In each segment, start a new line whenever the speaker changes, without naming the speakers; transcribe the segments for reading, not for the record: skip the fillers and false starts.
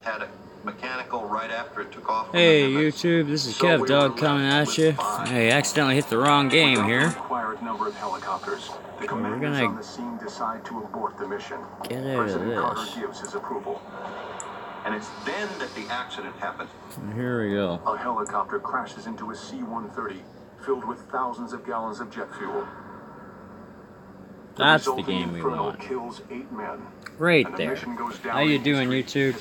had a mechanical right after it took off.
Hey YouTube, this is Kev Dog coming at you. I accidentally hit the wrong game here.
We're gonna
get out of this.
gives his approval.
And it's then that the accident happened.
And here we go.
A helicopter crashes into a C-130 filled with thousands of gallons of jet fuel.
That's the game we want.
Kills 8 men.
Right there. How you doing, YouTube?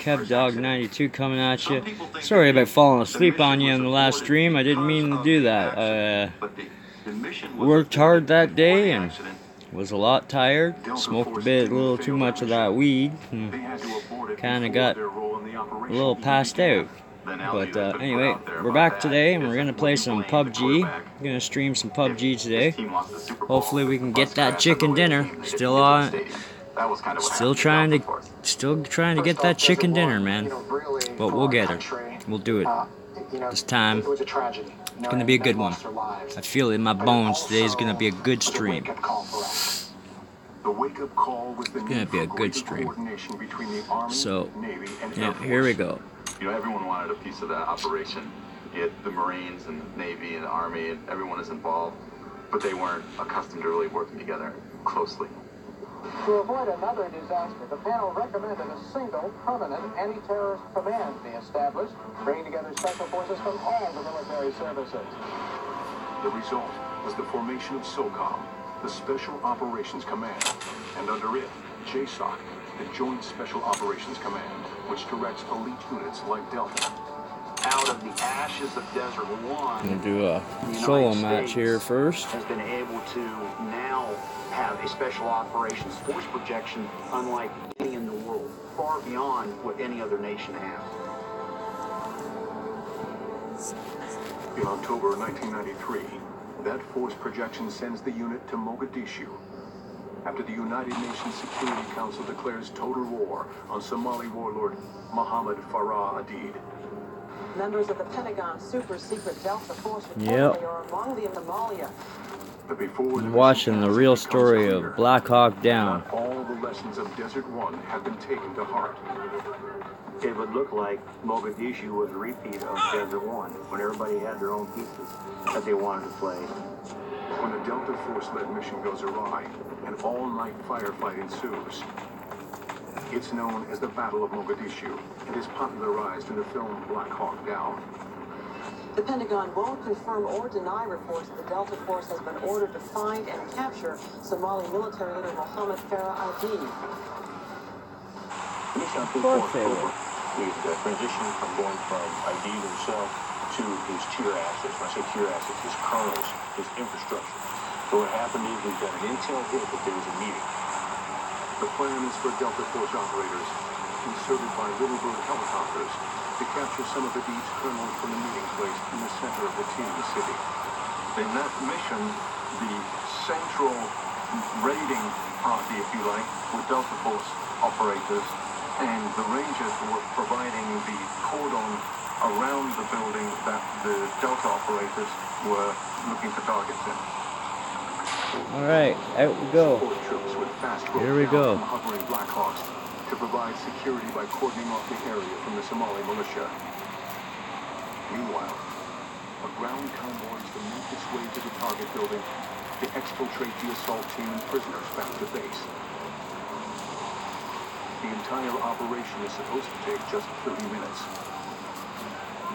KevDog92 coming at you. Sorry about falling asleep on you in the last stream. I didn't mean to do that. Worked hard that day and was a lot tired. Smoked a little too much of that weed. Kind of got a little passed out. But anyway, we're back today and we're going to play some PUBG. We're going to stream some PUBG today. Hopefully we can get that chicken dinner. Still trying to get that chicken dinner, man. But we'll get her. We'll do it. This time, it's going to be a good one. I feel it in my bones. Today's going to be a good stream. It's going to be a good stream. So, yeah, here we go.
You know, everyone wanted a piece of that operation. You had the Marines and the Navy and the Army, and everyone is involved, but they weren't accustomed to really working together closely.
To avoid another disaster, the panel recommended a single permanent anti-terrorist command be established, bringing together special forces from all the military services.
The result was the formation of SOCOM, the Special Operations Command, and under it, JSOC, the Joint Special Operations Command, which directs elite units like Delta.
Out of the ashes of Desert One,
I'm going to do a solo match here first.
Has been able to now have a special operations force projection unlike any in the world, far beyond what any other nation has.
In October 1993, that force projection sends the unit to Mogadishu, after the United Nations Security Council declares total war on Somali warlord Mohammed Farah Aidid.
Members of the Pentagon super secret Delta Force are among the Somalia.
But before
I'm watching the real story of Black Hawk Down.
Not all the lessons of Desert One have been taken to heart.
It would look like Mogadishu was a repeat of Desert One, when everybody had their own pieces that they wanted to play.
When a Delta Force-led mission goes awry, an all-night firefight ensues. It's known as the Battle of Mogadishu and is popularized in the film Black Hawk Down.
The Pentagon won't confirm or deny reports that the Delta Force has been ordered to find and capture Somali military leader Mohammed Farah Aidid.
Mission on 4 is the transition from going from Aidid himself to his tier assets. When I say tier assets, his colonels, his infrastructure. So what happened is we got an intel hit that there was a meeting. The plan is for Delta Force operators, inserted by Littlebird helicopters, to capture some of Aidid's colonels from the meeting place in the center of the teeming city. In that mission, the central raiding party, if you like, were Delta Force operators, and the Rangers were providing the cordon around the building that the Delta operators were looking for targets in.
Alright, out we go. Here we go.
Hovering Black Hawks to provide security by cordoning off the area from the Somali militia. Meanwhile, a ground convoy is to make its way to the target building to exfiltrate the assault team and prisoners back to base. The entire operation is supposed to take just 30 minutes.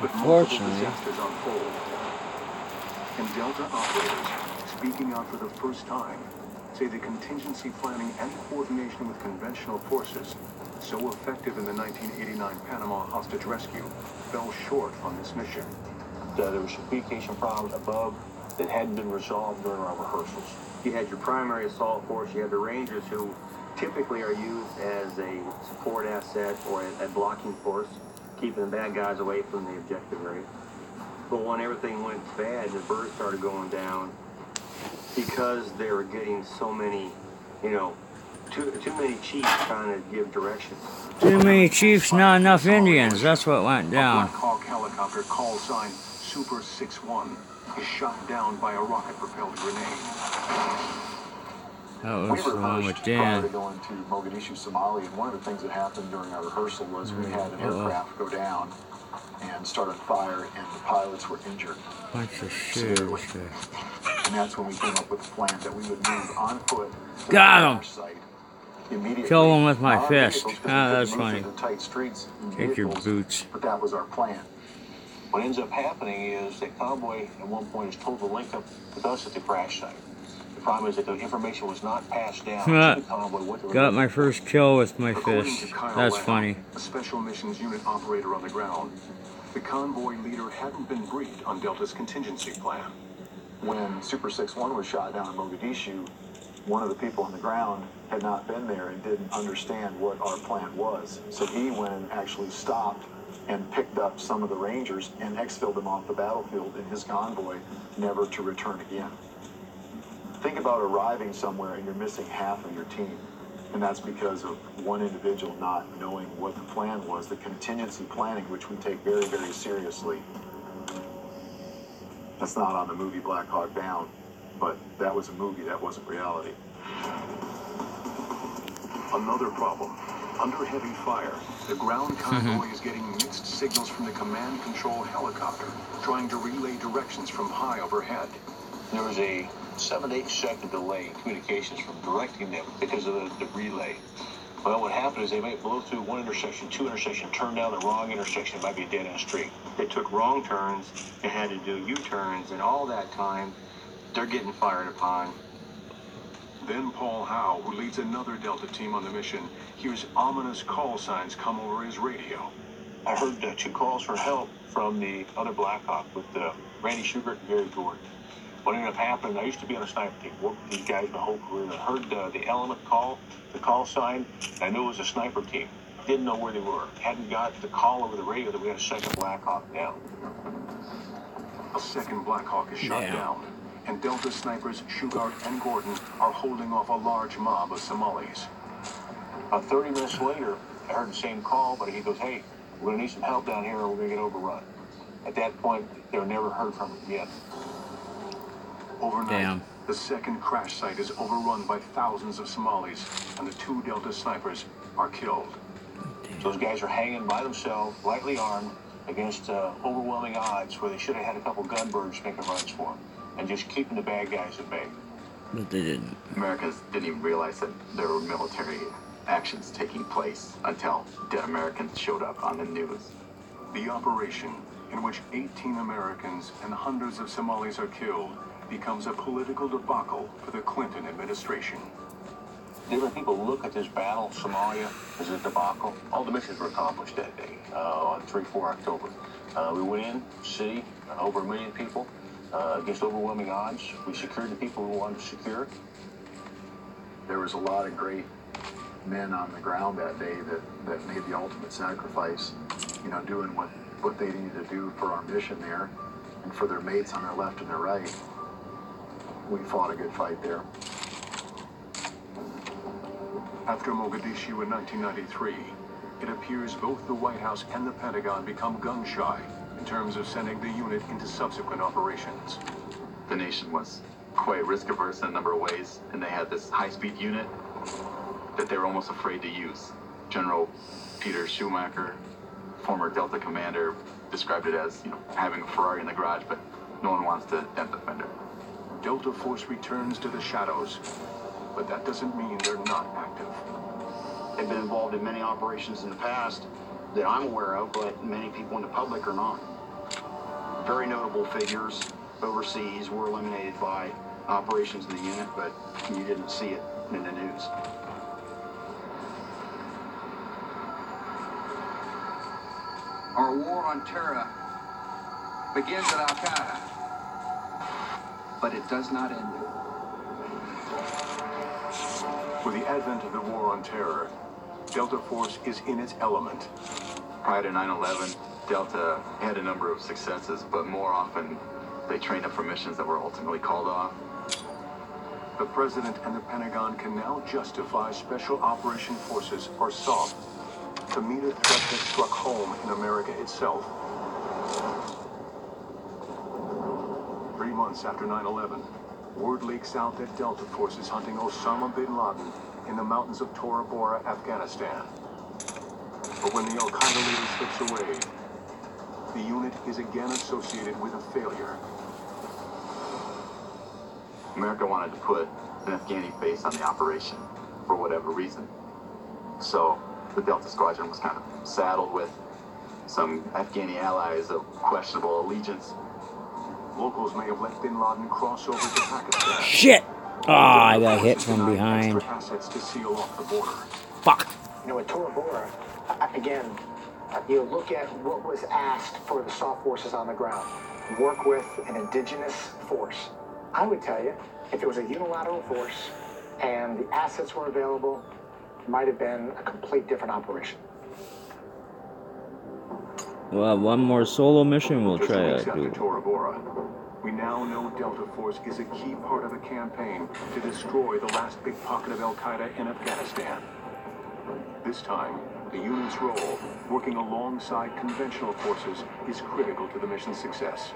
But multiple disasters unfold. And Delta operators, speaking out for the first time, say the contingency planning and coordination with conventional forces, so effective in the 1989 Panama hostage rescue, fell short on this mission.
There was some communication problems above that hadn't been resolved during our rehearsals.
You had your primary assault force, you had the Rangers, who typically are used as a support asset or a blocking force, keeping the bad guys away from the objective area. But when everything went bad and the birds started going down, because they were getting so many, you know, too many chiefs trying to give direction.
Too many chiefs, not enough Indians. That's what went down.
A Black Hawk helicopter call sign Super 61 is shot down by a rocket-propelled grenade.
That
We
was the one
rehearsed
with
prior to
Dan.
going to Mogadishu, Somalia, and one of the things that happened during our rehearsal was we had an aircraft go down and start on fire, and the pilots were injured.
Bunch of shit.
And that's when we came up with a plan that we would move on foot to the
Got him.
crash site immediately.
Kill him with my
Not on
fist.
vehicles, 'cause we
Ah,
couldn't
that's
move
funny.
through the tight streets in
Take your
vehicles,
boots.
but that was our plan.
What ends up happening is that convoy at one point is told to link up with us at the crash site. The problem is that the information was not passed down to the convoy.
Got my first kill with my
According
fist.
to Kyle
That's
Lamb,
funny.
a special missions unit operator on the ground, the convoy leader hadn't been briefed on Delta's contingency plan.
When Super 6-1 was shot down in Mogadishu, one of the people on the ground had not been there and didn't understand what our plan was. So he went and actually stopped and picked up some of the Rangers and exfilled them off the battlefield in his convoy, never to return again. Think about arriving somewhere and you're missing half of your team. And that's because of one individual not knowing what the plan was, the contingency planning, which we take very, very seriously. That's not on the movie Black Hawk Down, but that was a movie, that wasn't reality.
Another problem. Under heavy fire, the ground convoy is getting mixed signals from the command control helicopter, trying to relay directions from high overhead.
There was a 7 to 8 second delay in communications from directing them because of the relay. Well, what happened is they might blow through one intersection, two intersections, turn down the wrong intersection, it might be a dead end street. They took wrong turns, they had to do U-turns, and all that time, they're getting fired upon.
Then Paul Howe, who leads another Delta team on the mission, hears ominous call signs come over his radio.
I heard 2 calls for help from the other Blackhawk with Randy Schubert and Gary Gordon. What ended up happening, I used to be on a sniper team, worked with these guys my whole career. I heard the element call, the call sign, and I knew it was a sniper team. Didn't know where they were. Hadn't got the call over the radio that we had a second Blackhawk down.
A second Blackhawk is shot down, and Delta snipers Shugart and Gordon are holding off a large mob of Somalis.
About 30 minutes later, I heard the same call, but he goes, hey, we're going to need some help down here or we're going to get overrun. At that point, they were never heard from again.
Overnight, the second crash site is overrun by thousands of Somalis, and the 2 Delta snipers are killed.
Those guys are hanging by themselves, lightly armed, against overwhelming odds where they should have had a couple gunbirds making runs for them, and just keeping the bad guys at bay.
But they didn't.
Americans didn't even realize that there were military actions taking place until dead Americans showed up on the news.
The operation, in which 18 Americans and hundreds of Somalis are killed, becomes a political debacle for the Clinton administration.
Different people look at this battle, Somalia, as a debacle. All the missions were accomplished that day, on 3-4 October. We went in, city, over 1 million people, against overwhelming odds. We secured the people we wanted to secure.
There was a lot of great men on the ground that day that made the ultimate sacrifice, you know, doing what they needed to do for our mission there and for their mates on their left and their right. We fought a good fight there.
After Mogadishu in 1993, it appears both the White House and the Pentagon become gun-shy in terms of sending the unit into subsequent operations.
The nation was quite risk-averse in a number of ways, and they had this high-speed unit that they were almost afraid to use. General Peter Schumacher, former Delta commander, described it as, you know, having a Ferrari in the garage, but no one wants to dent the fender.
Delta Force returns to the shadows, but that doesn't mean they're not active.
They've been involved in many operations in the past that I'm aware of, but many people in the public are not. Very notable figures overseas were eliminated by operations in the unit, but you didn't see it in the news.
Our war on terror begins at Al-Qaeda, but it does not end there.
With the advent of the war on terror, Delta Force is in its element.
Prior to 9/11, Delta had a number of successes, but more often they trained up for missions that were ultimately called off.
The President and the Pentagon can now justify Special Operation Forces, or SOF, to meet a threat that struck home in America itself. 3 months after 9/11, word leaks out that Delta Force is hunting Osama bin Laden in the mountains of Tora Bora, Afghanistan. But when the Al-Qaeda leader slips away, the unit is again associated with a failure.
America wanted to put an Afghani face on the operation for whatever reason. So the Delta Squadron was kind of saddled with some Afghani allies of questionable allegiance.
Locals may have let bin Laden cross over to Pakistan.
Shit! Ah, I got hit from behind.
Extra assets to seal off the border.
Fuck.
You know, at Tora Bora, again, you look at what was asked for the SOF forces on the ground. Work with an indigenous force. I would tell you, if it was a unilateral force and the assets were available, it might have been a complete different operation.
Well, one more solo mission we'll
Just
try
weeks
to
after
do.
Tora Bora, we now know Delta Force is a key part of a campaign to destroy the last big pocket of Al-Qaeda in Afghanistan. This time, the unit's role, working alongside conventional forces, is critical to the mission's success.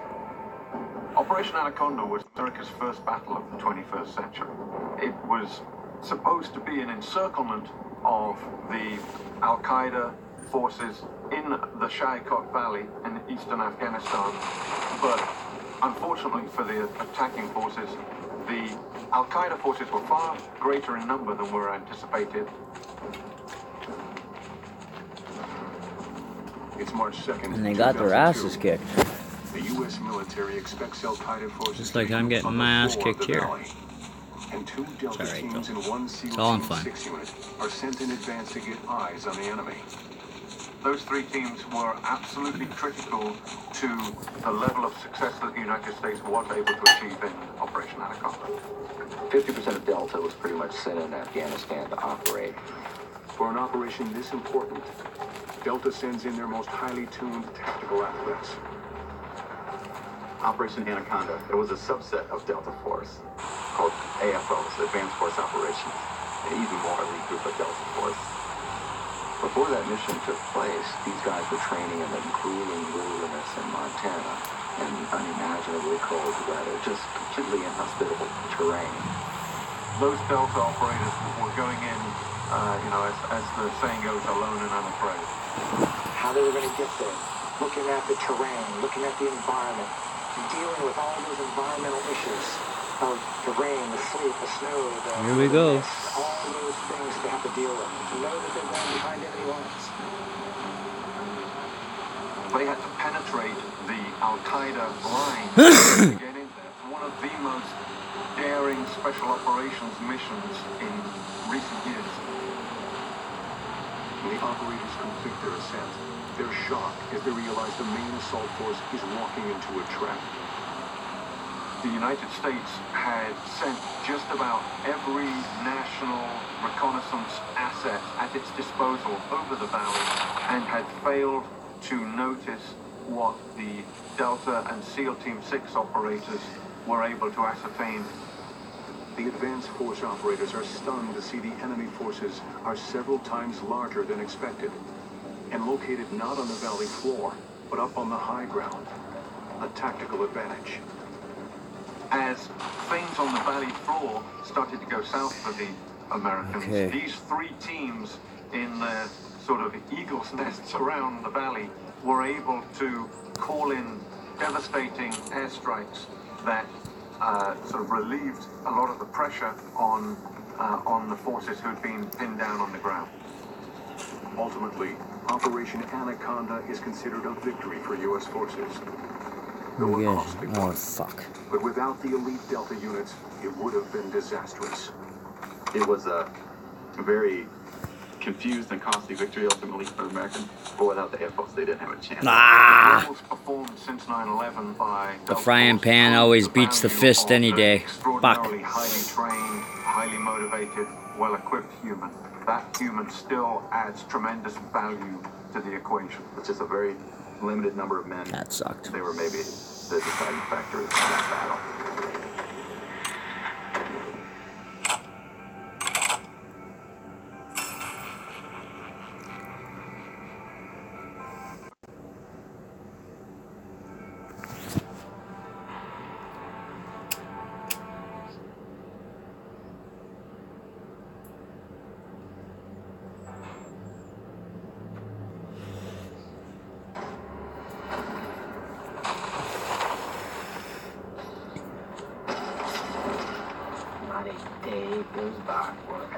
Operation Anaconda was America's first battle of the 21st century. It was supposed to be an encirclement of the Al-Qaeda forces in the Shaykhot Valley in eastern Afghanistan, but unfortunately for the attacking forces, the Al-Qaeda forces were far greater in number than were anticipated.
It's March 2nd,
And they got their asses
2002.
kicked.
The U.S. military expects Al-Qaeda forces
Just like
to
I'm
move
getting
on
my
the
ass
floor of
kicked
the
here.
valley. And two Delta
It's alright,
teams
though.
and one SEAL
It's all in
Team
fun.
6 unit are sent in advance to get eyes on the enemy.
Those three teams were absolutely critical to the level of success that the United States was able to achieve in Operation Anaconda.
50% of Delta was pretty much sent in Afghanistan to operate.
For an operation this important, Delta sends in their most highly tuned tactical athletes.
Operation Anaconda, it was a subset of Delta Force called AFOs, Advanced Force Operations, an even more elite group of Delta Force.
Before that mission took place, these guys were training in the grueling wilderness in Montana in unimaginably cold weather, just completely inhospitable terrain.
Those Delta operators were going in, as the saying goes, alone and unafraid.
How they were going to get there, looking at the terrain, looking at the environment, dealing with all those environmental issues of the rain, the sleet, the snow,
Here we go.
mist, all those things they have to deal with, to know that they're going behind enemy lines.
They had to penetrate the Al-Qaeda line to get in there. One of the most daring special operations missions in recent years.
When the operators complete their ascent, they're shocked as they realize the main assault force is walking into a trap.
The United States had sent just about every national reconnaissance asset at its disposal over the valley and had failed to notice what the Delta and SEAL Team 6 operators were able to ascertain.
The advanced force operators are stunned to see the enemy forces are several times larger than expected and located not on the valley floor, but up on the high ground. A tactical advantage.
As things on the valley floor started to go south for the Americans, these three teams in their sort of eagle's nests around the valley were able to call in devastating airstrikes that sort of relieved a lot of the pressure on the forces who had been pinned down on the ground.
Ultimately, Operation Anaconda is considered a victory for U.S. forces. Though a costly one.
Oh, fuck.
But without the elite Delta units, it would have been disastrous.
It was a very confused and costly victory ultimately for the Americans, but without the AFOs, they didn't have a chance.
Ah!
Performed since 9/11 by
The frying pan always beats the fist any day. Fuck.
Extraordinarily highly trained, highly motivated, well-equipped human. That human still adds tremendous value to the equation.
It's just a very limited number of men.
That sucked.
They were maybe the deciding factor in that battle.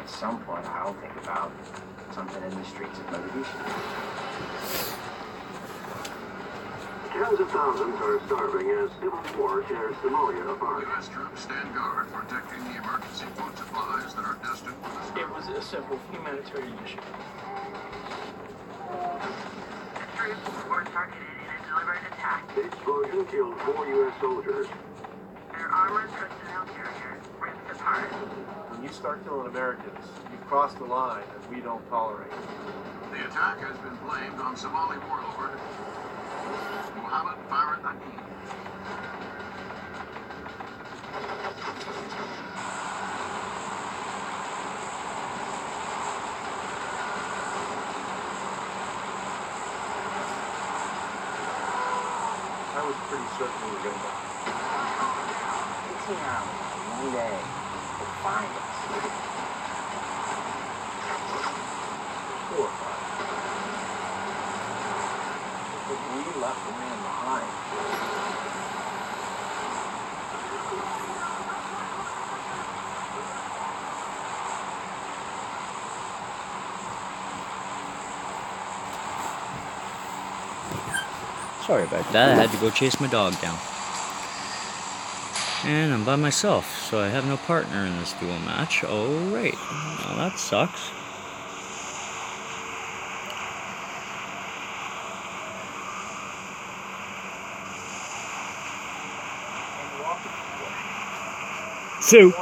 at some point, I'll think about something in the streets of Mogadishu.
Tens of thousands are starving as civil war tears Somalia apart.
U.S. troops stand guard protecting the emergency food supplies that are destined for the
It was a simple humanitarian mission.
Troops were targeted in a deliberate attack.
The explosion killed 4 U.S. soldiers.
Their armored personnel carrier ripped apart.
When you start killing Americans, you cross the line that we don't tolerate.
The attack has been blamed on Somali warlord Mohammed Farah Amin.
I was pretty certain we were going to die.
18 hours, one day, to find us.
4 or 5. But we left a man behind.
Sorry about that, I had to go chase my dog down. And I'm by myself, so I have no partner in this duel match. Oh, right. Well, that sucks. Sue.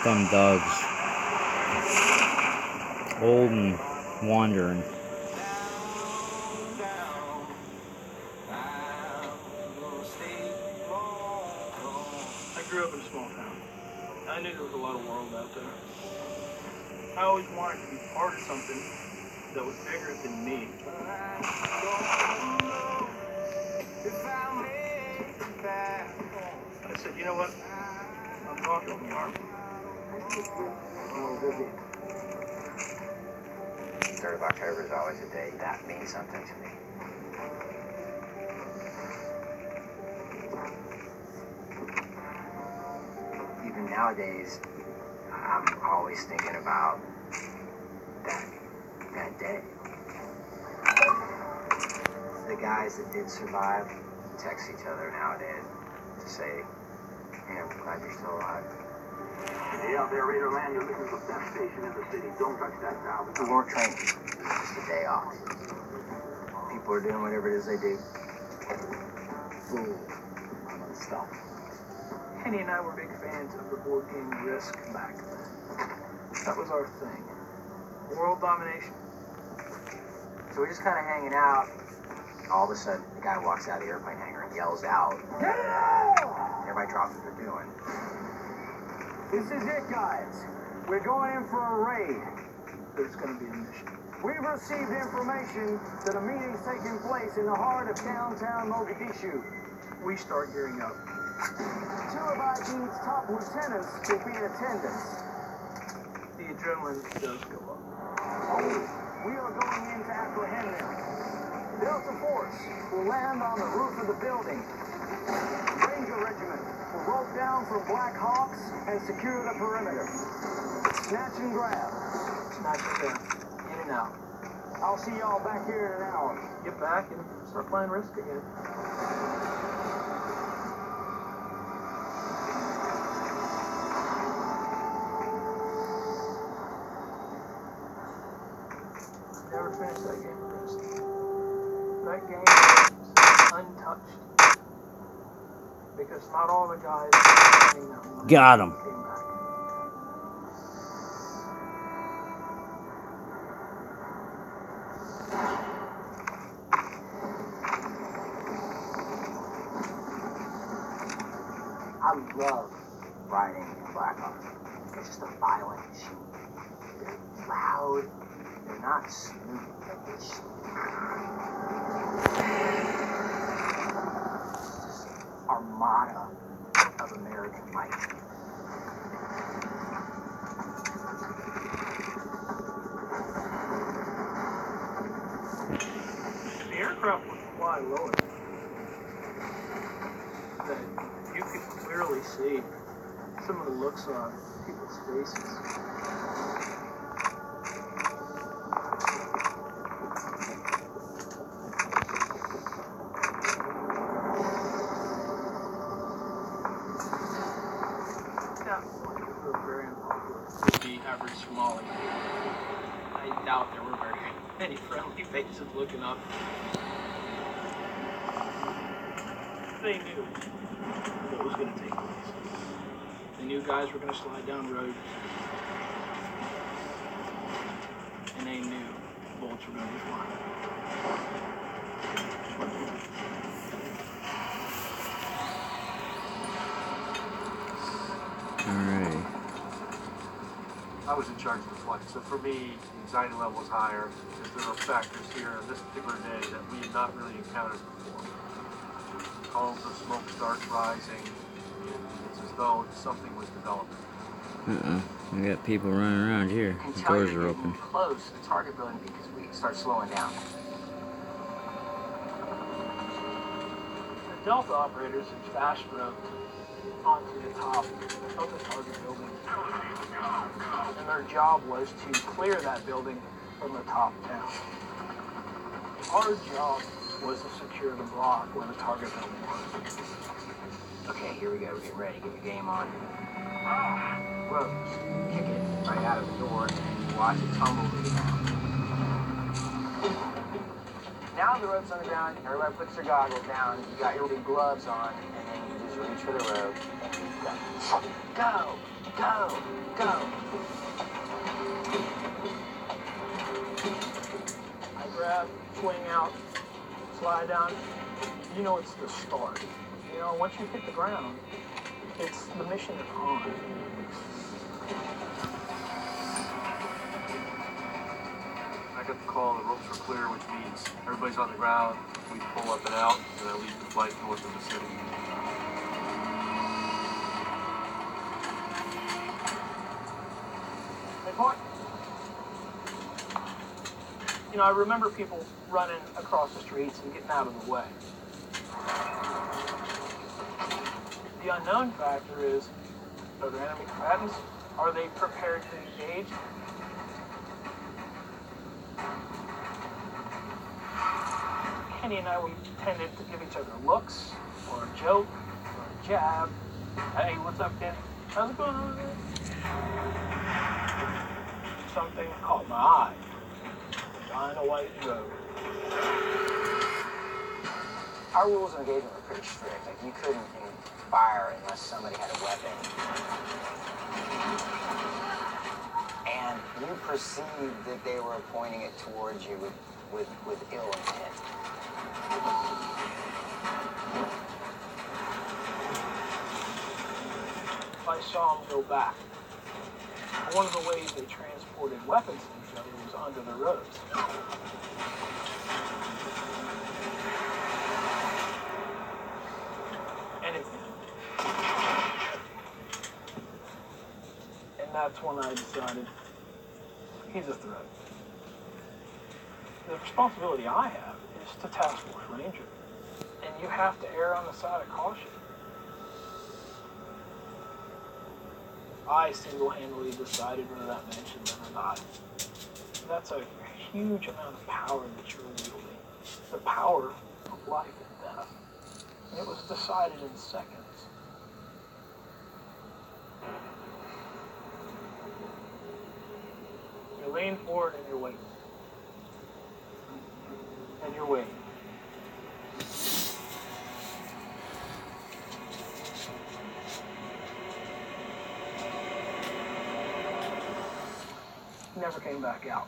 Them dogs. Old and wandering.
I grew up in a small town. I knew there was a lot of world out there. I always wanted to be part of something that was bigger than me. I said, you know what? I'm going to the army.
Third of October is always a day that means something to me. Even nowadays, I'm always thinking about that day. The guys that did survive text each other nowadays to say, "Hey, I'm glad you're still alive."
Stay out there, Raider Land. You're listening to the best station in the city. Don't touch that dial.
We weren't training. It was just a day off. People are doing whatever it is they do. Ooh, I'm unstoppable.
Henny and I were big fans of the board game Risk back then. That was our thing. World domination.
So we're just kind of hanging out. All of a sudden, the guy walks out of the airplane hangar and yells out. Get out! Everybody drops what they're doing.
This is it, guys. We're going in for a raid.
There's going to be a mission.
We've received information that a meeting's taking place in the heart of downtown Mogadishu.
We start gearing up.
2 of IG's top lieutenants will be in attendance.
The adrenaline does go up.
We are going in to apprehend them. Delta Force will land on the roof of the building. Ranger Regiment will rope down from Black Hawks and secure the perimeter. Snatch and grab.
Snatch and grab. In and out.
I'll see y'all back here in an hour.
Get back and start playing Risk again. Never finished that game of Risk. That game was untouched. Because not all the guys playing that one
Got him.
came back.
I love riding in Black Hawks. It's just a violent machine. They're loud. They're not smooth. They're just armada of American might.
high lower that you could clearly see some of the looks on people's faces. Yeah, very unpopular with the average Somali. I doubt there were very many friendly faces looking up. They knew what was going to take place. They knew guys were going to slide down roads. And they knew bullets were going to be flying.
Alright.
I was in charge of the flight, so for me, the anxiety level was higher because there were factors here on this particular day that we had not really encountered before. Columns of smoke starts rising. It's as though something was developing.
We got people running around here. The doors are open.
Close to the target building because we start slowing down.
The Delta operators had fast roped onto the top of the target building. And their job was to clear that building from the top down. Our job was to secure the block where the target building was.
Okay, here we go. We're getting ready. Get your game on. Ropes. Kick it right out of the door and you watch it tumble to the ground. Now the rope's on the ground. Everybody puts their goggles down. You got your big gloves on, and then you just reach for the rope and you go. Go! Go! Go!
I grab, swing out, slide down. You know it's the start. You know, once you hit the ground, it's the mission is on.
I got the call, the ropes were clear, which means everybody's on the ground. We pull up and out, and I lead the flight north of the city.
You know, I remember people running across the streets and getting out of the way. The unknown factor is, are there enemy combatants? Are they prepared to engage? Kenny and I, we tended to give each other looks, or a joke, or a jab. Hey, what's up, Kenny? How's it going over there? Something caught my eye. On a white road.
Our rules of engagement were pretty strict. Like, you couldn't fire unless somebody had a weapon. And you perceived that they were pointing it towards you with ill intent.
I saw them go back. One of the ways they transported weapons to each other was under the roads. And that's when I decided, he's a threat. The responsibility I have is to Task Force Ranger. And you have to err on the side of caution. I single-handedly decided whether that mentioned them or not. That's a huge amount of power that you're wielding. The power of life and death. And it was decided in seconds. You lean forward and you're waiting. And you're waiting. Never came back out.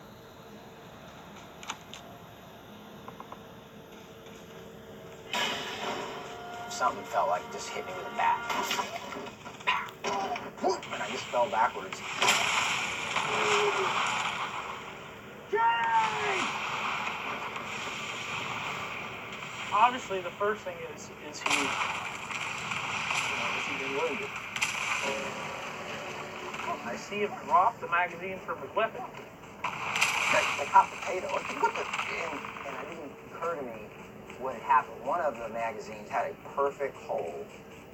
Something felt like it just hit me with a bat. And I just fell backwards.
Obviously, the first thing is he been wounded? I see him drop the magazine from his weapon.
Like hot potato. And it didn't occur to me what had happened, one of the magazines had a perfect hole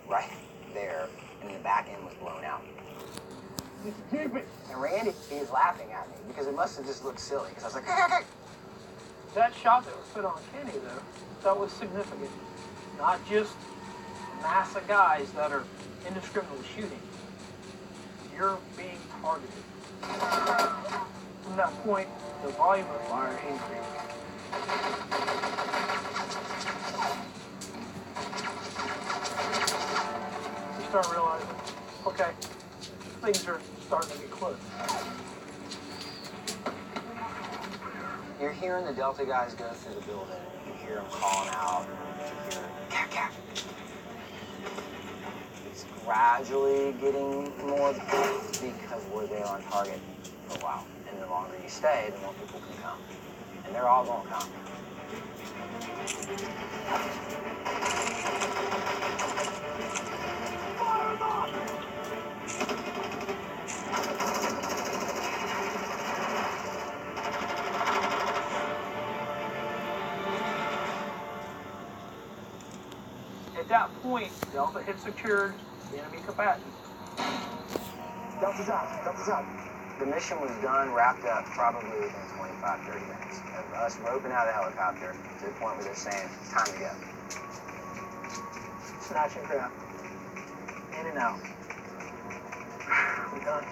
right there, and the back end was blown out. And Randy, he was laughing at me because it must have just looked silly. Because I was like, hey.
That shot that was put on Kenny, though, that was significant. Not just a mass of guys that are indiscriminately shooting. You're being targeted. From that point, the volume of fire increased. You start realizing, okay, things are starting to get close.
You're hearing the Delta guys go through the building. You hear them calling out. You hear cat, cat. It's gradually getting more because we're there on target for a while. And the longer you stay, the more people can come. And they're all going to come.
At that point, Delta had secured the enemy combatant.
Delta's out. The mission was done, wrapped up probably within 25, 30 minutes of us roping out of the helicopter to the point where they're saying, it's time to go.
Snatch and grab. In and out. We're done.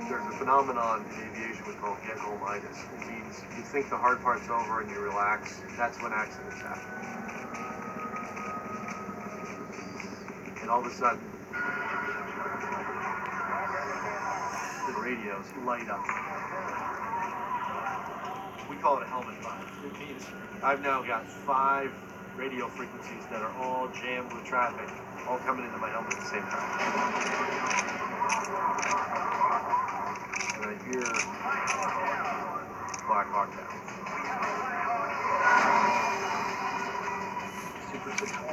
There's a phenomenon in aviation we call get-home-itis. It means you think the hard part's over and you relax. That's when accidents happen. And all of a sudden, the radios light up. We call it a helmet fire. It means I've now got 5 radio frequencies that are all jammed with traffic, all coming into my helmet at the same time. And I hear Black Hawk down.
Super 6-1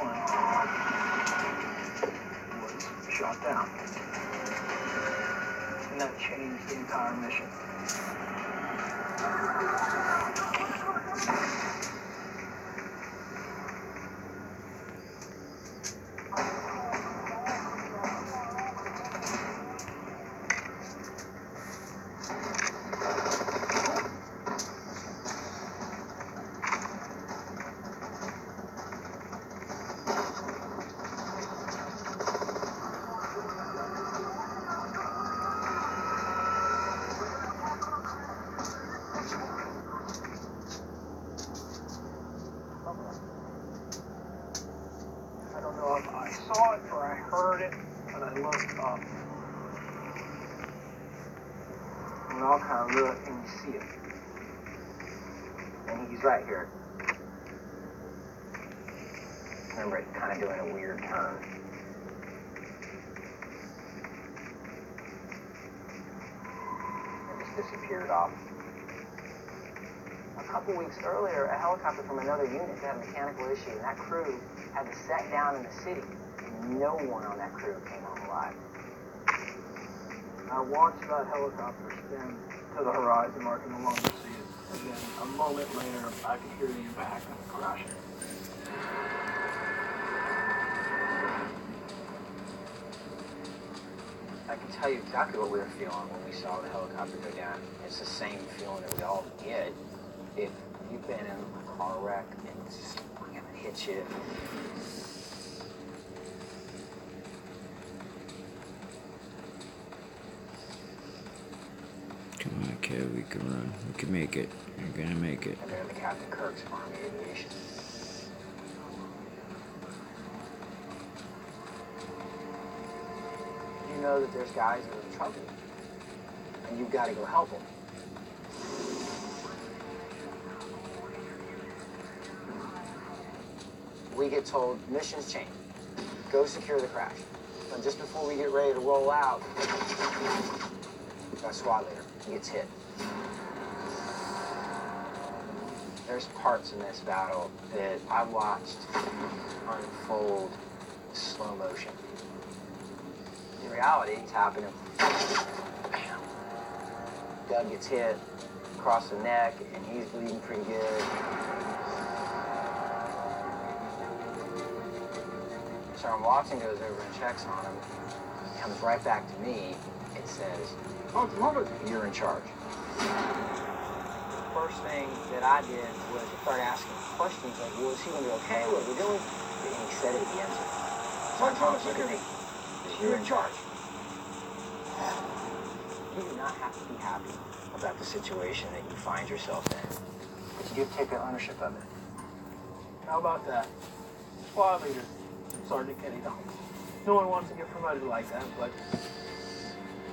was shot down. And that changed the entire mission. I don't know if I saw it or I heard it, but I looked up. And we all kind of look and you see it.
And he's right here. Remember it kind of doing a weird turn. It just disappeared off. A couple weeks earlier, a helicopter from another unit had a mechanical issue, and that crew had to set down in the city. And no one on that crew came home alive.
I watched that helicopter spin to the horizon mark and no longer see it. And then a moment later, I could hear the impact of the crashing.
I can tell you exactly what we were feeling when we saw the helicopter go down. It's the same feeling that we all get if you've been in a car wreck and it's just hit you.
Come on, kid, we can run. We can make it. You're gonna make it.
And they're the Captain Kirk's Army Aviation. You know that there's guys that are in trouble, and you've got to go help them. We get told, mission's changed. Go secure the crash. And just before we get ready to roll out, that SWAT leader gets hit. There's parts in this battle that I watched unfold in slow motion. In reality, it's happening. Bam. Doug gets hit. across the neck, and he's bleeding pretty good. Sergeant Watson goes over and checks on him, comes right back to me, and says, "You're in charge." First thing that I did was start asking questions like, well, is he going to be okay? What are we doing? And he said it again. Sergeant Thomas looked at me. You're in charge. You do not have to be happy about the situation that you find yourself in, but you do take ownership of it.
How about that? Squad leader, Sergeant Kenny Thomas. No one wants to get promoted like that, but,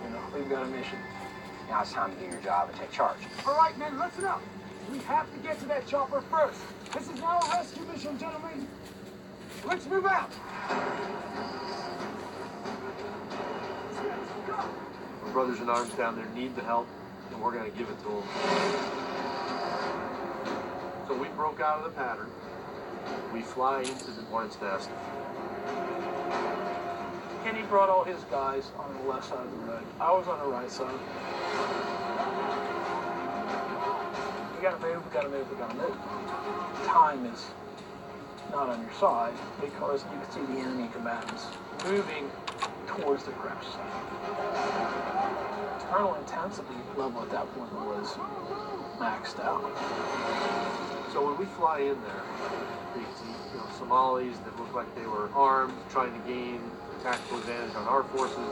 you know, we've got a mission.
Now it's time to do your job and take charge.
All right, men, listen up. We have to get to that chopper first. This is now a rescue mission, gentlemen. Let's move out.
Our brothers in arms down there need the help, and we're going to give it to them. So we broke out of the pattern. We fly into the hornet's nest.
Kenny brought all his guys on the left side of the road. I was on the right side. We gotta move, we gotta move, we gotta move. Time is not on your side because you can see the enemy combatants moving towards the crash site. Internal intensity level at that point was maxed out.
So when we fly in there, these Somalis that look like they were armed, trying to gain tactical advantage on our forces.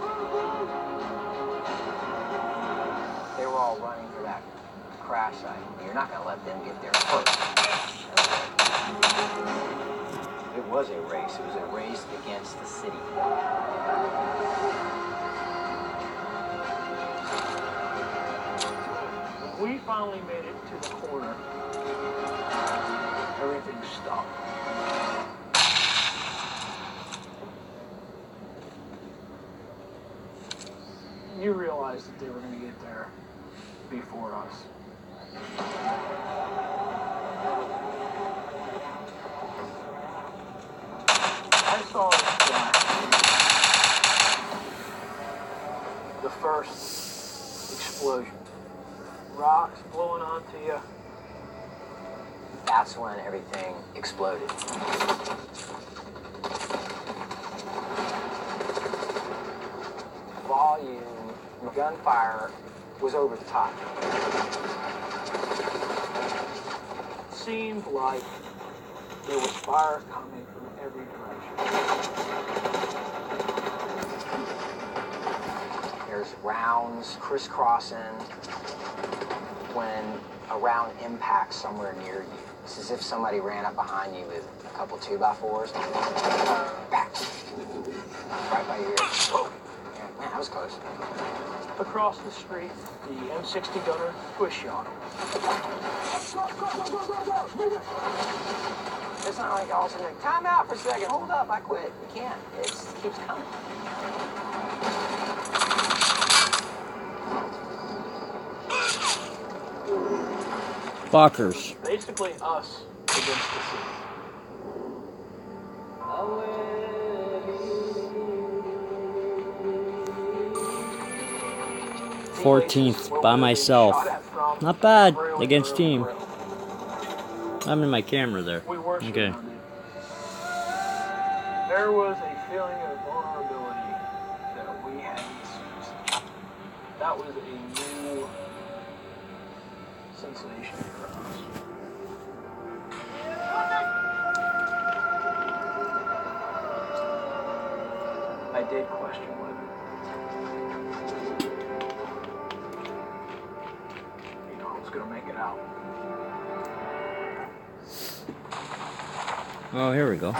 They were all running for that crash site. You're not going to let them get there first. It was a race. It was a race against the city.
When we finally made it to the corner, everything stopped. You realized that they were going to get there before us. I saw this flash. The first explosion. Rocks blowing onto you.
That's when everything exploded. Volume, gunfire was over the top.
It seemed like there was fire coming from every direction.
There's rounds crisscrossing when a round impacts somewhere near you. It's as if somebody ran up behind you with a couple 2x4s. Right by your ear. Yeah, man, that was close.
Across the street, the M60 gunner was shot.
It's not like all of a sudden, time out for a second, hold up, I quit. You can't. It keeps coming.
Fuckers.
Basically us against the city.
14th by myself. Not bad against team. I'm in my camera there. Okay.
There was a feeling of vulnerability that we hadn't experienced. That was a new sensation for us. I did question whether, you know, I was going to make it out.
Oh, here we go.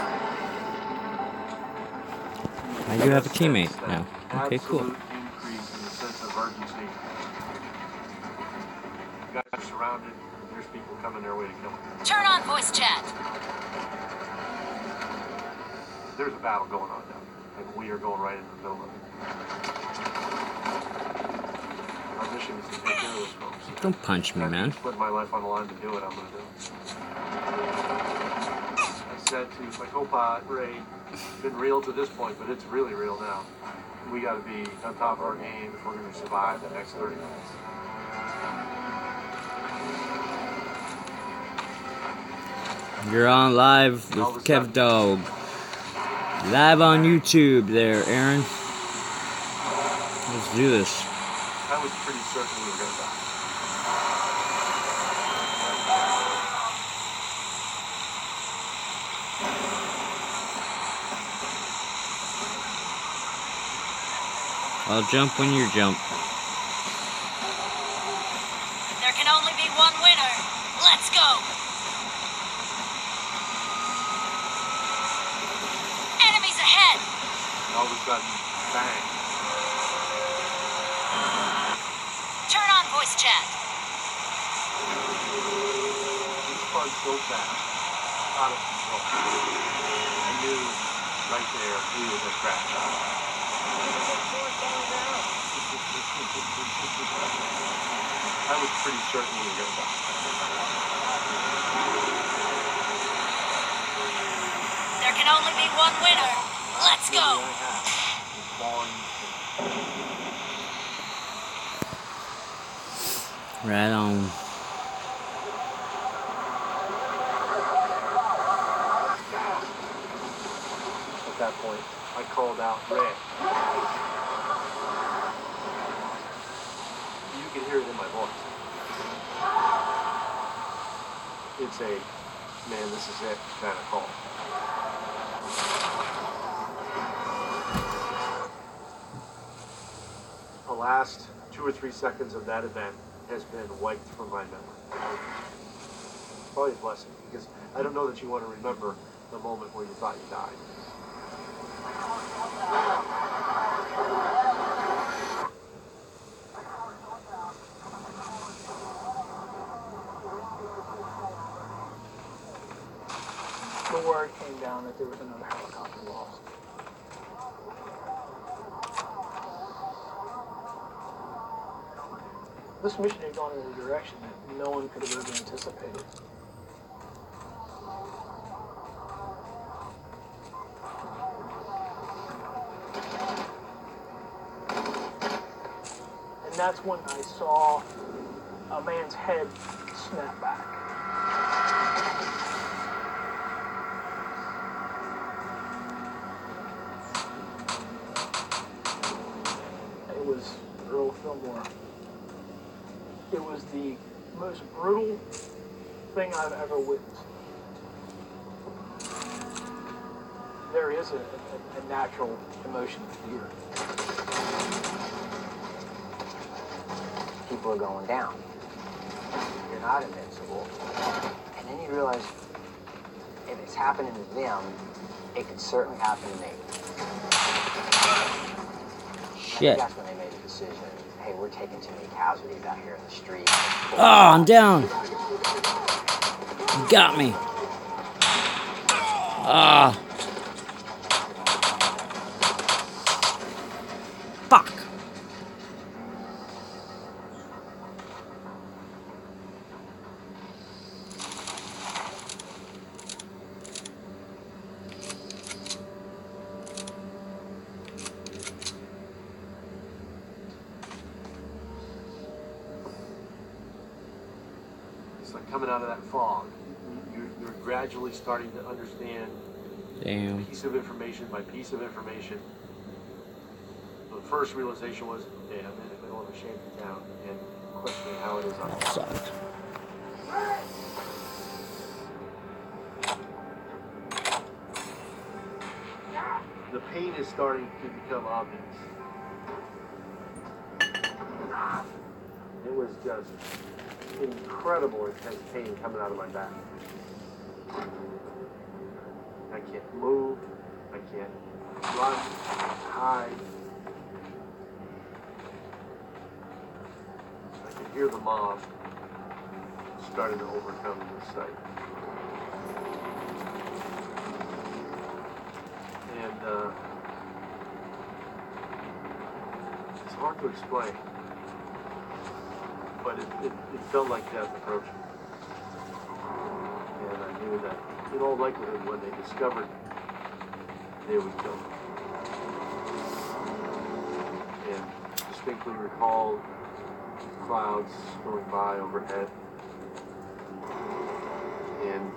I do have a teammate now. Okay, cool.
Increase in the sense of urgency. You guys are surrounded. There's people coming their way to kill them.
Turn on voice chat.
There's a battle going on down there, and we are going right in the middle of it. Our mission is to take care of those folks.
Don't punch me, man.
Put my life on the line to do it. I'm going to do it. I said to my co-pilot, Ray, it's been real to this point, but it's really real now. We got to be on top of our game if we're going to survive the next 30 minutes.
You're on live with Kev Dog. Live on YouTube there, Aaron. Let's do this.
I was pretty certain we were going to die.
I'll jump when you jump.
There can only be one winner. Let's go. Enemies ahead.
All of a sudden, bang.
Turn on voice chat.
He spun so fast, out of control. I knew right there he was a crash. I was pretty certain we were going to die.
There can only be one winner. Let's go.
Right on.
At that point, I called out red. You can hear it in my voice. It's a, man, this is it kind of call. The last 2 or 3 seconds of that event has been wiped from my memory. Probably a blessing, because I don't know that you want to remember the moment where you thought you died.
The word came down that there was another helicopter lost. This mission had gone in a direction that no one could have ever anticipated. And that's when I saw a man's head snap back. It was Earl Fillmore. It was the most brutal thing I've ever witnessed. There is a natural emotion of fear.
People are going down. You're not invincible. And then you realize if it's happening to them, it could certainly happen to me.
Shit.
That's when they made the decision. Hey, we're taking too many casualties out here in the street.
Oh, I'm down. You got me. Ah. Fuck.
Like coming out of that fog, you're gradually starting to understand piece of information by piece of information. The first realization was, yeah, I'm in the middle of a shanty town and questioning how it is on the
Sucked.
The pain is starting to become obvious. It was just incredible intense pain coming out of my back. I can't move. I can't run. I can't hide. I can hear the mob starting to overcome this sight. And it's hard to explain. But it felt like death approaching. And I knew that in all likelihood when they discovered they would kill me. And distinctly recall clouds going by overhead. And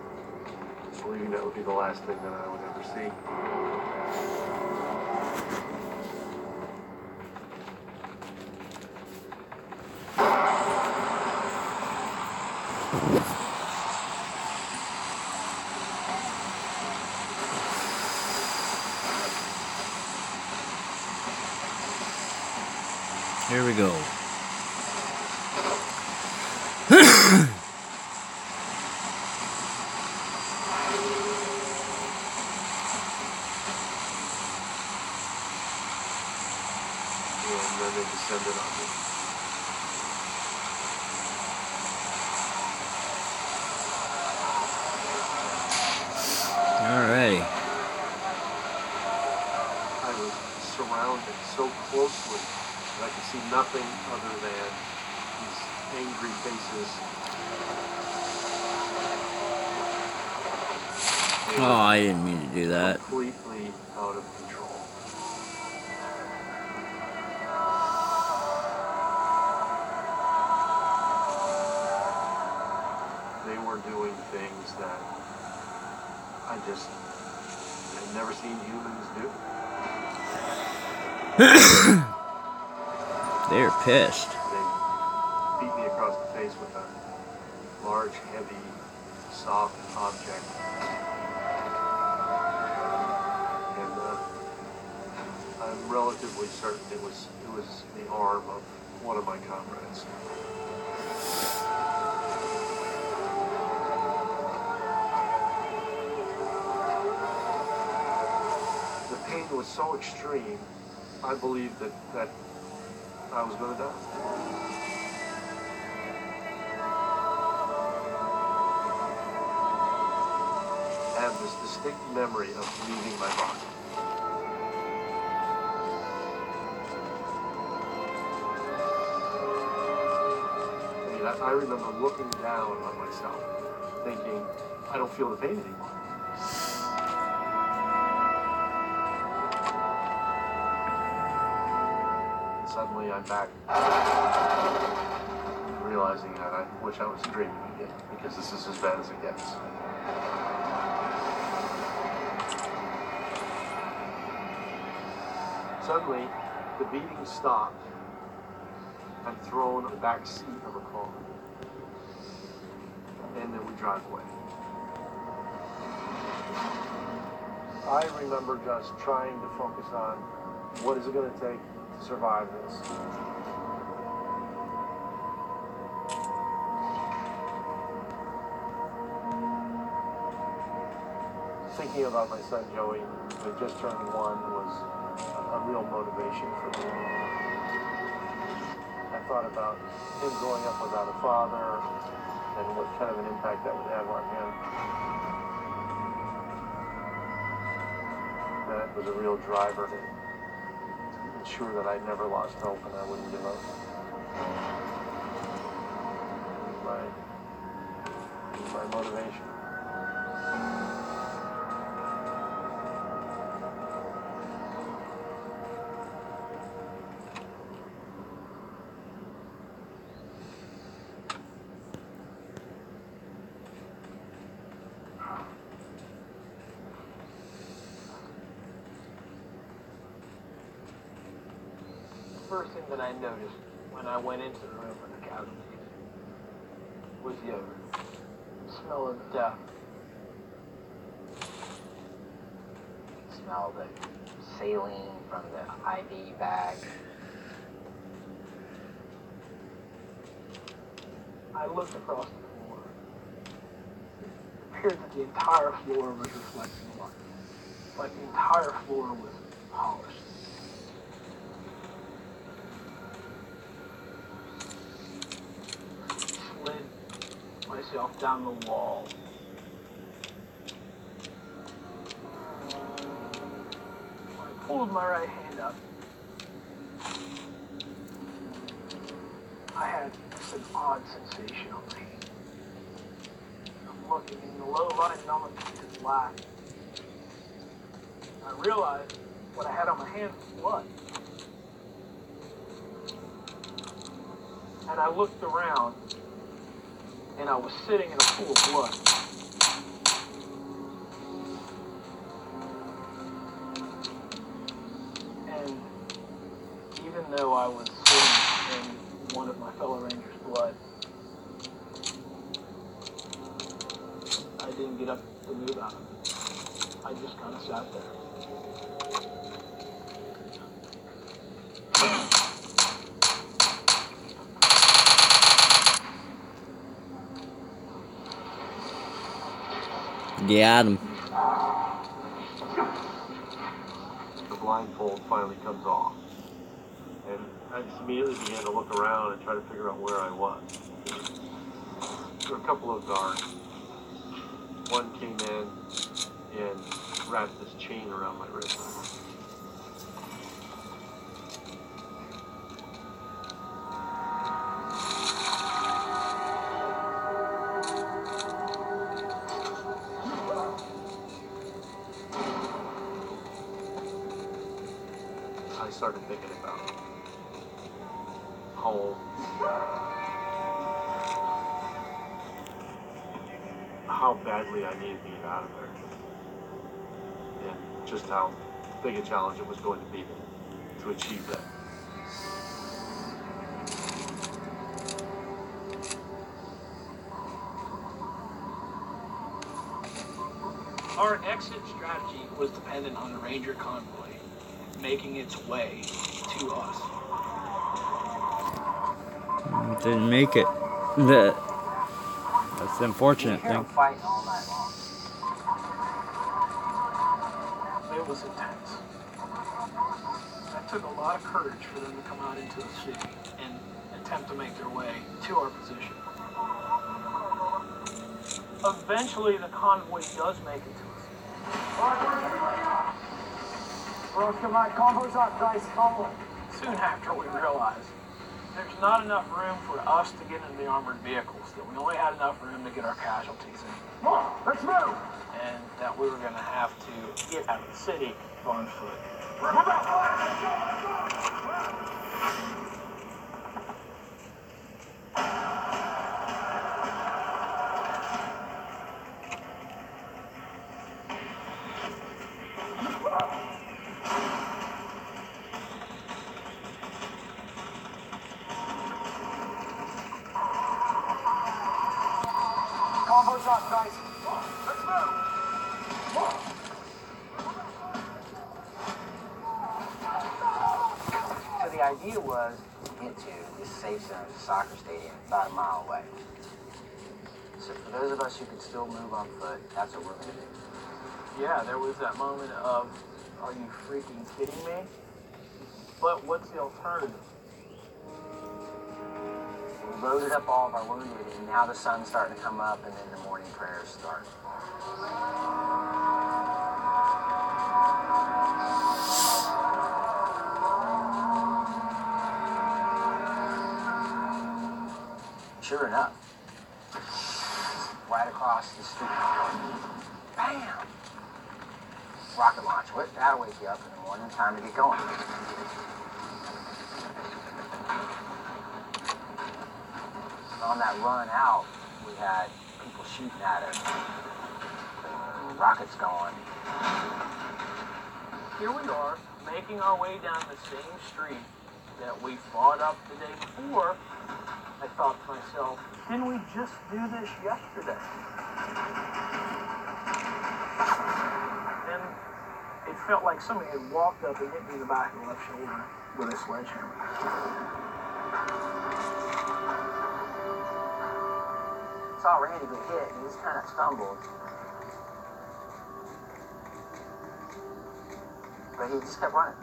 believing that would be the last thing that I would ever see.
Here we go.
And then they descended on me.
Alrighty.
I was surrounded so closely that I could see nothing other than these angry faces.
Oh, I didn't mean to do that.
Completely out of control. They were doing things that I'd never seen humans do.
They're pissed.
They beat me across the face with a large, heavy, soft object. And I'm relatively certain it was the arm of one of my comrades. The pain was so extreme, I believed that I was going to die. I have this distinct memory of leaving my body. I remember looking down on myself, thinking, I don't feel the pain anymore. And suddenly I'm back, realizing that I wish I was dreaming again, because this is as bad as it gets. Suddenly, the beating stopped. I'm thrown on the back seat of a car. And then we drive away. I remember just trying to focus on what is it going to take to survive this. Thinking about my son Joey, who had just turned 1, was a real motivation for me. I thought about him growing up without a father and what kind of an impact that would have on him. That was a real driver to ensure that I never lost hope and I wouldn't give up. It was my motivation. First thing that I noticed when I went into the room with the casualties was the odor. The smell of death.
Smell the saline from the IV bag.
I looked across the floor. It appeared that the entire floor was reflecting light. Like the entire floor was polished. Slid myself down the wall. I pulled my right hand up. I had an odd sensation on my hand. I'm looking in the low light and almost it's black. I realized what I had on my hand was blood. And I looked around and I was sitting in a pool of blood. didn't get up to move out of it. I just kind of sat there.
Got him.
The blindfold finally comes off. And I just immediately began to look around and try to figure out where I was. There were a couple of guards. One came in and wrapped this chain around my wrist. I started thinking about home, how badly I needed to get out of there, and just how big a challenge it was going to be to achieve that.
Our exit strategy was dependent on the Ranger convoy making its way to us.
Didn't make it. That's the unfortunate thing.
Fighting all night long.
It was intense. That took a lot of courage for them to come out into the city and attempt to make their way to our position. Eventually, the convoy does make it to us.
Bro, come on, combo's up, guys, combo.
Soon after, we realized there's not enough room for us to get into the armored vehicles, that we only had enough room to get our casualties in.
Come on, let's move!
And that we were going to have to get out of the city on foot.
Combo's up, guys. Let's move!
So the idea was to get to this safe zone, the soccer stadium, about a mile away. So for those of us who could still move on foot, that's what we're going to do.
Yeah, there was that moment of, are you freaking kidding me? But what's the alternative?
We loaded up all of our wounded, and now the sun's starting to come up, and then the morning prayers start. Sure enough, right across the street, bam! Rocket launch. What? That'll wake you up in the morning. Time to get going. On that run out, we had people shooting at us. Rockets going.
Here we are, making our way down the same street that we fought up the day before. I thought to myself, didn't we just do this yesterday? And it felt like somebody had walked up and hit me in the back of the left shoulder with a sledgehammer.
Saw Randy get hit, and he just kind of stumbled. But he just kept running.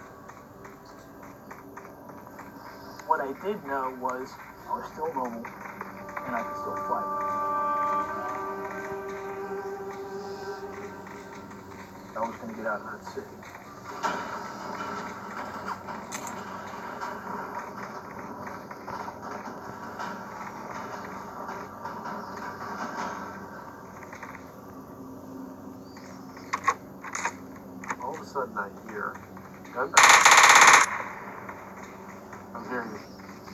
What I did know was I was still mobile, and I could still fight. I was going to get out of that city.
All of a sudden I hear gunfire. I'm hearing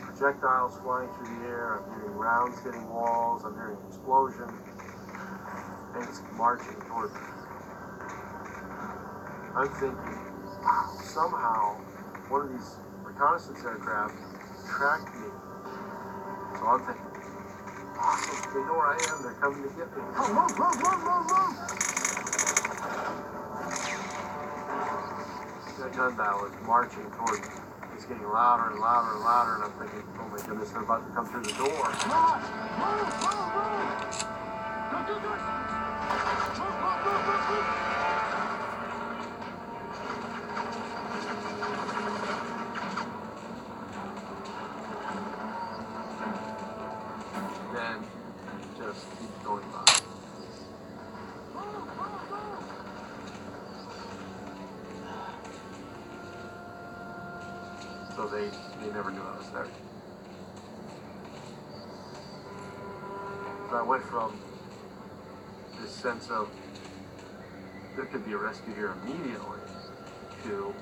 projectiles flying through the air, I'm hearing rounds hitting walls, I'm hearing explosions, and it's marching toward me. I'm thinking, somehow, one of these reconnaissance aircraft tracked me. So I'm thinking, awesome. They know where I am. They're coming to get me.
Oh, move, move, move, move, move!
That gun battle is marching toward me. It's getting louder and louder and louder, and I'm thinking, oh my goodness, they're about to come through the door.
Move, move, move! Go, go, go! Move, move, move, move, move!
Then just keeps going by. So they never knew I was there. So I went from this sense of there could be a rescue here immediately to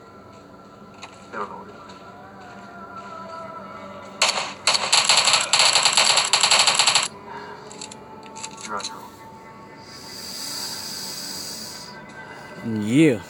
they don't know what to do. You're on your own.
Yeah.